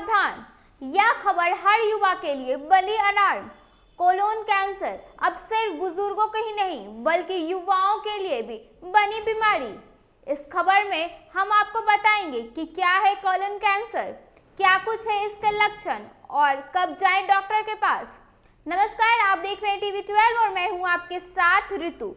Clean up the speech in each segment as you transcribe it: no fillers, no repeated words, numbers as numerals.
सावधान, यह खबर हर युवा के लिए बड़ी अलार्म। कोलोन कैंसर अब सिर्फ बुजुर्गों के ही नहीं बल्कि युवाओं के लिए भी बनी बीमारी। इस खबर में हम आपको बताएंगे कि क्या है कोलोन कैंसर, क्या कुछ है इसके लक्षण और कब जाएं डॉक्टर के पास। नमस्कार, आप देख रहे हैं टीवी 12 और मैं हूं आपके साथ ऋतु।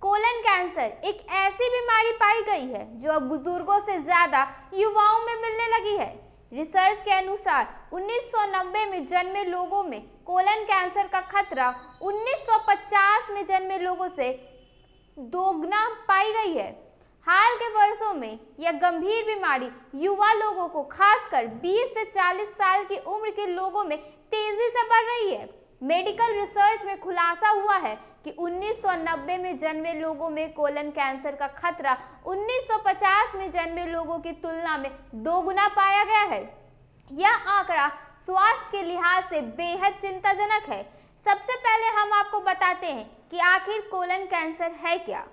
कोलन कैंसर एक ऐसी बीमारी पाई गई है जो अब बुजुर्गों से ज्यादा युवाओं में मिलने लगी है। रिसर्च के अनुसार 1990 में जन्मे लोगों में कोलन कैंसर का खतरा 1950 में जन्मे लोगों से दोगुना पाई गई है। हाल के वर्षों में यह गंभीर बीमारी युवा लोगों को, खासकर 20 से 40 साल की उम्र के लोगों में तेजी से बढ़ रही है। मेडिकल रिसर्च में खुलासा हुआ है कि 1990 में जन्मे लोगों में कोलन कैंसर का खतरा 1950 में जन्मे लोगों की तुलना में दोगुना पाया गया है। यह आंकड़ा स्वास्थ्य के लिहाज से बेहद चिंताजनक है। सबसे पहले हम आपको बताते हैं कि आखिर कोलन कैंसर है क्या।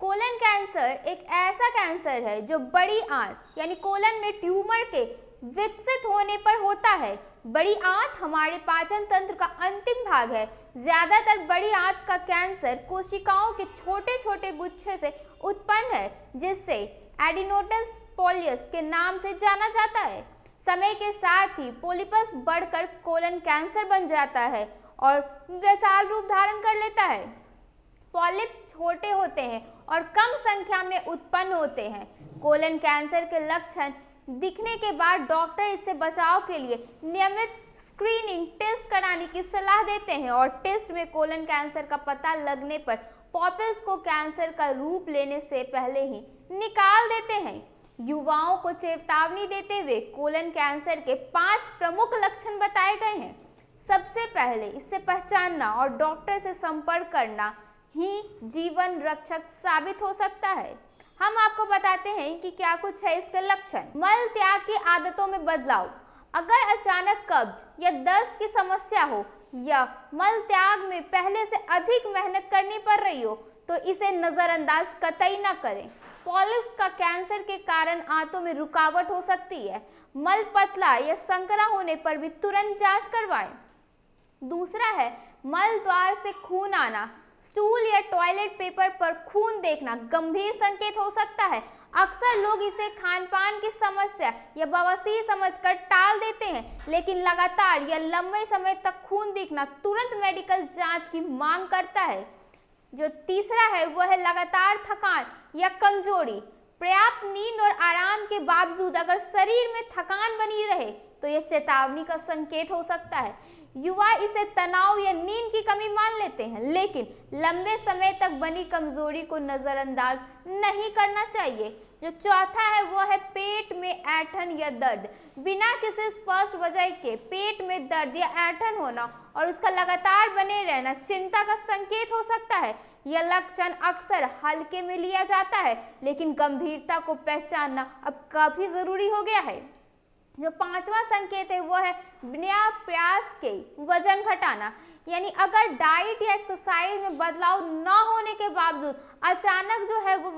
कोलन कैंसर एक ऐसा कैंसर है जो बड़ी आंत यानी कोलन में ट्यूमर के विकसित होने पर होता है। बड़ी आंत हमारे पाचन तंत्र का अंतिम भाग है। ज्यादातर बड़ी आंत का कैंसर कोशिकाओं के छोटे छोटे गुच्छे से उत्पन्न है, जिससे एडिनोटस पॉलियस के नाम से जाना जाता है। समय के साथ ही पोलिपस बढ़कर कोलन कैंसर बन जाता है और विशाल रूप धारण कर लेता है। पॉलिप्स छोटे होते हैं और कम संख्या में उत्पन्न होते हैं। कोलन कैंसर के लक्षण दिखने के बाद डॉक्टर इससे बचाव के लिए नियमित स्क्रीनिंग टेस्ट कराने की सलाह देते हैं और टेस्ट में कोलन कैंसर का पता लगने पर पॉलिप्स को कैंसर का रूप लेने से पहले ही निकाल देते हैं। युवाओं को चेतावनी देते हुए कोलन कैंसर के 5 प्रमुख लक्षण बताए गए हैं। सबसे पहले इसे पहचानना और डॉक्टर से संपर्क करना ही जीवन रक्षक साबित हो सकता है। हम आपको बताते हैं कि क्या कुछ है इसके लक्षण। मल त्याग की आदतों में बदलाव। अगर अचानक कब्ज या दस्त की समस्या हो या मल त्याग में पहले से अधिक मेहनत करनी पड़ रही हो तो इसे नजरअंदाज कतई न करें। पॉलिप्स का कैंसर के कारण आंतों में रुकावट हो सकती है। मल पतला या संकरा होने पर भी तुरंत जांच करवाएं। दूसरा है मल द्वार से खून आना। स्टूल या टॉयलेट पेपर पर खून देखना गंभीर संकेत हो सकता है। अक्सर लोग इसे खानपान की समस्या या बवासीर समझकर टाल देते हैं, लेकिन लगातार या लंबे समय तक खून दिखना तुरंत मेडिकल जांच की मांग करता है। जो तीसरा है वह है लगातार थकान या कमजोरी। पर्याप्त नींद और आराम के बावजूद अगर शरीर में थकान बनी रहे तो यह चेतावनी का संकेत हो सकता है। युवा इसे तनाव या नींद की कमी मान लेते हैं, लेकिन लंबे समय तक बनी कमजोरी को नजरअंदाज नहीं करना चाहिए। जो चौथा है वह है पेट में ऐंठन या दर्द। बिना किसी स्पष्ट वजह के पेट में दर्द या ऐंठन होना और उसका लगातार बने रहना चिंता का संकेत हो सकता है। यह लक्षण अक्सर हल्के में लिया जाता है, लेकिन गंभीरता को पहचानना अब काफी जरूरी हो गया है। जो 5वां संकेत है वो है बिना प्रयास के वजन घटाना। यानी अगर डाइट या एक्सरसाइज में बदलाव न होने के बावजूद अचानक जो है वो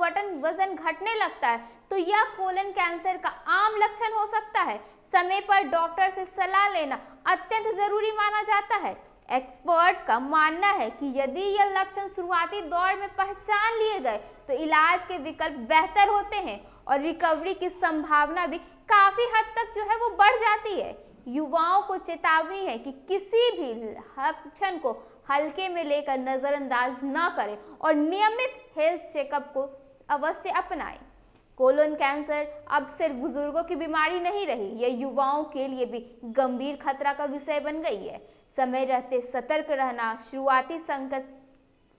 वजन घटने लगता है तो यह कोलन कैंसर का आम लक्षण हो सकता है। समय पर डॉक्टर से सलाह लेना अत्यंत जरूरी माना जाता है। एक्सपर्ट का मानना है कि यदि यह लक्षण शुरुआती दौर में पहचान लिए गए तो इलाज के विकल्प बेहतर होते हैं और रिकवरी की संभावना भी काफी हद तक जो है वो बढ़ जाती है। युवाओं को चेतावनी है कि किसी भी लक्षण को हल्के में लेकर नजरअंदाज न करें और नियमित हेल्थ चेकअप को अवश्य अपनाएं। कोलन कैंसर अब सिर्फ बुजुर्गों की बीमारी नहीं रही, यह युवाओं के लिए भी गंभीर खतरा का विषय बन गई है। समय रहते सतर्क रहना, शुरुआती संकेत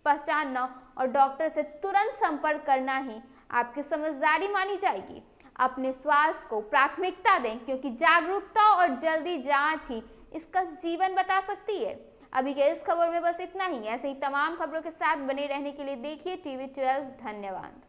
पहचानना और डॉक्टर से तुरंत संपर्क करना ही आपकी समझदारी मानी जाएगी। अपने स्वास्थ्य को प्राथमिकता दें, क्योंकि जागरूकता और जल्दी जांच ही इसका जीवन बता सकती है। अभी के इस खबर में बस इतना ही। ऐसे ही तमाम खबरों के साथ बने रहने के लिए देखिए टीवी 12। धन्यवाद।